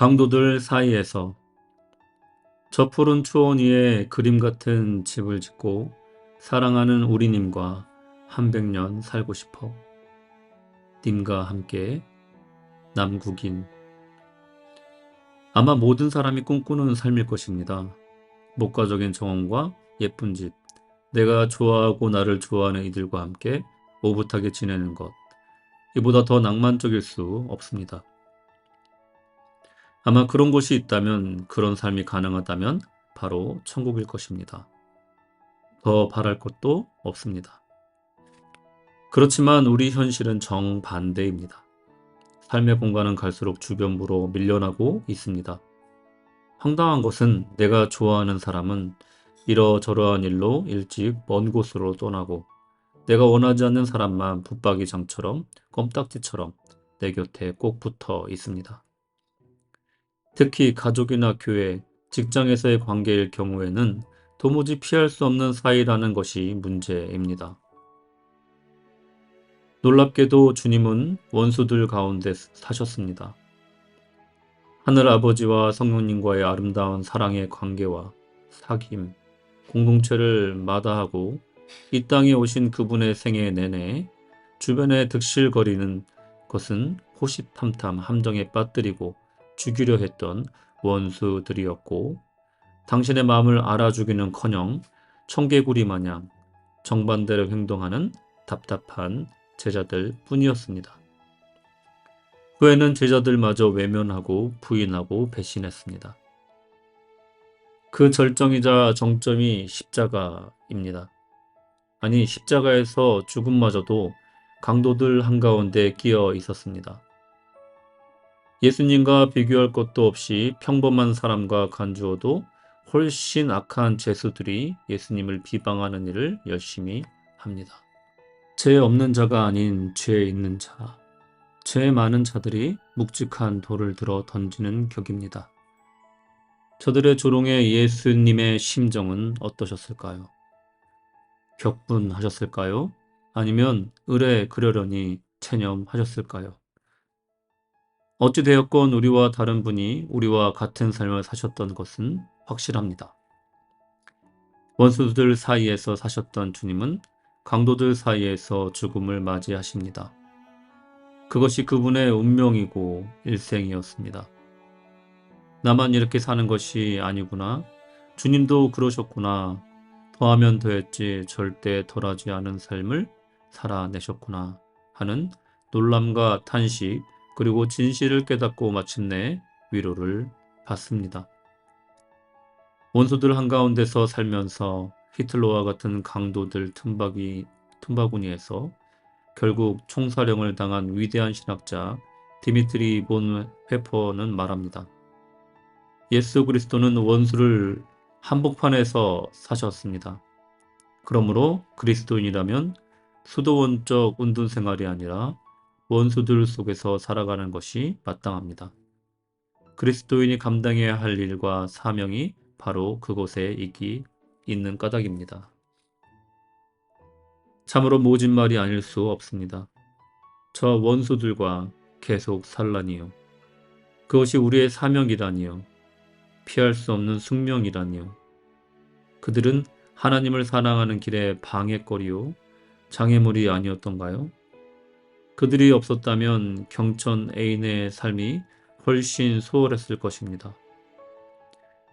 강도들 사이에서 저 푸른 초원 위에 그림 같은 집을 짓고 사랑하는 우리님과 한 100년 살고 싶어. 님과 함께 남국인. 아마 모든 사람이 꿈꾸는 삶일 것입니다. 목가적인 정원과 예쁜 집, 내가 좋아하고 나를 좋아하는 이들과 함께 오붓하게 지내는 것. 이보다 더 낭만적일 수 없습니다. 아마 그런 곳이 있다면, 그런 삶이 가능하다면 바로 천국일 것입니다. 더 바랄 것도 없습니다. 그렇지만 우리 현실은 정반대입니다. 삶의 공간은 갈수록 주변부로 밀려나고 있습니다. 황당한 것은 내가 좋아하는 사람은 이러저러한 일로 일찍 먼 곳으로 떠나고, 내가 원하지 않는 사람만 붙박이장처럼 껌딱지처럼 내 곁에 꼭 붙어 있습니다. 특히 가족이나 교회, 직장에서의 관계일 경우에는 도무지 피할 수 없는 사이라는 것이 문제입니다. 놀랍게도 주님은 원수들 가운데 사셨습니다. 하늘 아버지와 성령님과의 아름다운 사랑의 관계와 사귐, 공동체를 마다하고 이 땅에 오신 그분의 생애 내내 주변에 득실거리는 것은 호시탐탐 함정에 빠뜨리고 죽이려 했던 원수들이었고, 당신의 마음을 알아주기는커녕 청개구리 마냥 정반대로 행동하는 답답한 제자들 뿐이었습니다. 후에는 제자들마저 외면하고 부인하고 배신했습니다. 그 절정이자 정점이 십자가입니다. 아니, 십자가에서 죽음마저도 강도들 한가운데 끼어 있었습니다. 예수님과 비교할 것도 없이 평범한 사람과 간주어도 훨씬 악한 죄수들이 예수님을 비방하는 일을 열심히 합니다. 죄 없는 자가 아닌 죄 있는 자, 죄 많은 자들이 묵직한 돌을 들어 던지는 격입니다. 저들의 조롱에 예수님의 심정은 어떠셨을까요? 격분하셨을까요? 아니면 을에 그러려니 체념하셨을까요? 어찌되었건 우리와 다른 분이 우리와 같은 삶을 사셨던 것은 확실합니다. 원수들 사이에서 사셨던 주님은 강도들 사이에서 죽음을 맞이하십니다. 그것이 그분의 운명이고 일생이었습니다. 나만 이렇게 사는 것이 아니구나. 주님도 그러셨구나. 더하면 더했지 절대 덜하지 않은 삶을 살아내셨구나 하는 놀람과 탄식, 그리고 진실을 깨닫고 마침내 위로를 받습니다. 원수들 한가운데서 살면서 히틀러와 같은 강도들 틈바구니에서 결국 총사령을 당한 위대한 신학자 디미트리 본 회퍼는 말합니다. 예수 그리스도는 원수를 한복판에서 사셨습니다. 그러므로 그리스도인이라면 수도원적 운동 생활이 아니라 원수들 속에서 살아가는 것이 마땅합니다. 그리스도인이 감당해야 할 일과 사명이 바로 그곳에 있는 까닭입니다. 참으로 모진 말이 아닐 수 없습니다. 저 원수들과 계속 살라니요. 그것이 우리의 사명이라니요. 피할 수 없는 숙명이라니요. 그들은 하나님을 사랑하는 길의 방해거리요, 장애물이 아니었던가요? 그들이 없었다면 경천 애인의 삶이 훨씬 수월했을 것입니다.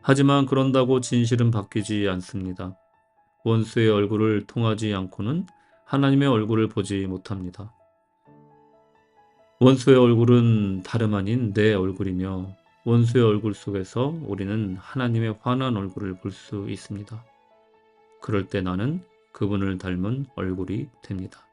하지만 그런다고 진실은 바뀌지 않습니다. 원수의 얼굴을 통하지 않고는 하나님의 얼굴을 보지 못합니다. 원수의 얼굴은 다름 아닌 내 얼굴이며, 원수의 얼굴 속에서 우리는 하나님의 환한 얼굴을 볼 수 있습니다. 그럴 때 나는 그분을 닮은 얼굴이 됩니다.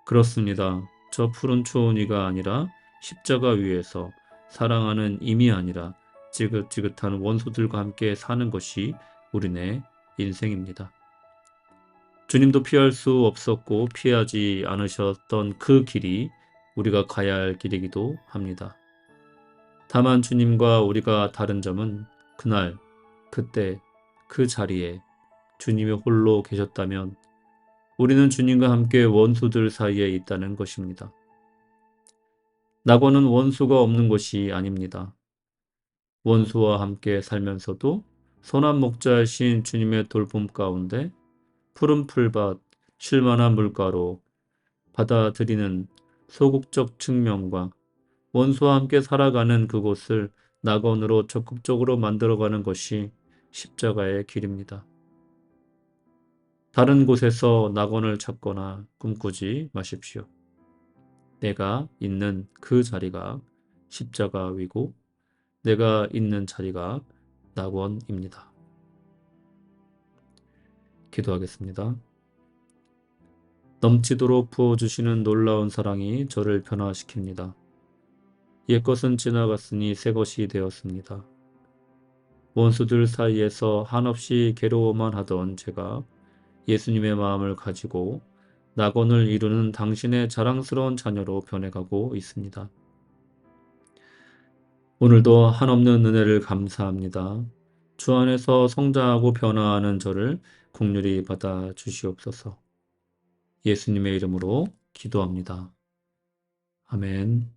그렇습니다. 저 푸른 초원 위가 아니라 십자가 위에서 사랑하는 임이 아니라 지긋지긋한 원수들과 함께 사는 것이 우리네 인생입니다. 주님도 피할 수 없었고 피하지 않으셨던 그 길이 우리가 가야 할 길이기도 합니다. 다만 주님과 우리가 다른 점은 그날, 그때, 그 자리에 주님이 홀로 계셨다면 우리는 주님과 함께 원수들 사이에 있다는 것입니다. 낙원은 원수가 없는 곳이 아닙니다. 원수와 함께 살면서도 선한 목자이신 주님의 돌봄 가운데 푸른 풀밭, 쉴만한 물가로 받아들이는 소극적 측면과 원수와 함께 살아가는 그곳을 낙원으로 적극적으로 만들어가는 것이 십자가의 길입니다. 다른 곳에서 낙원을 찾거나 꿈꾸지 마십시오. 내가 있는 그 자리가 십자가 위고 내가 있는 자리가 낙원입니다. 기도하겠습니다. 넘치도록 부어주시는 놀라운 사랑이 저를 변화시킵니다. 옛것은 지나갔으니 새것이 되었습니다. 원수들 사이에서 한없이 괴로워만 하던 제가 예수님의 마음을 가지고 낙원을 이루는 당신의 자랑스러운 자녀로 변해가고 있습니다. 오늘도 한없는 은혜를 감사합니다. 주 안에서 성장하고 변화하는 저를 긍휼히 받아 주시옵소서. 예수님의 이름으로 기도합니다. 아멘.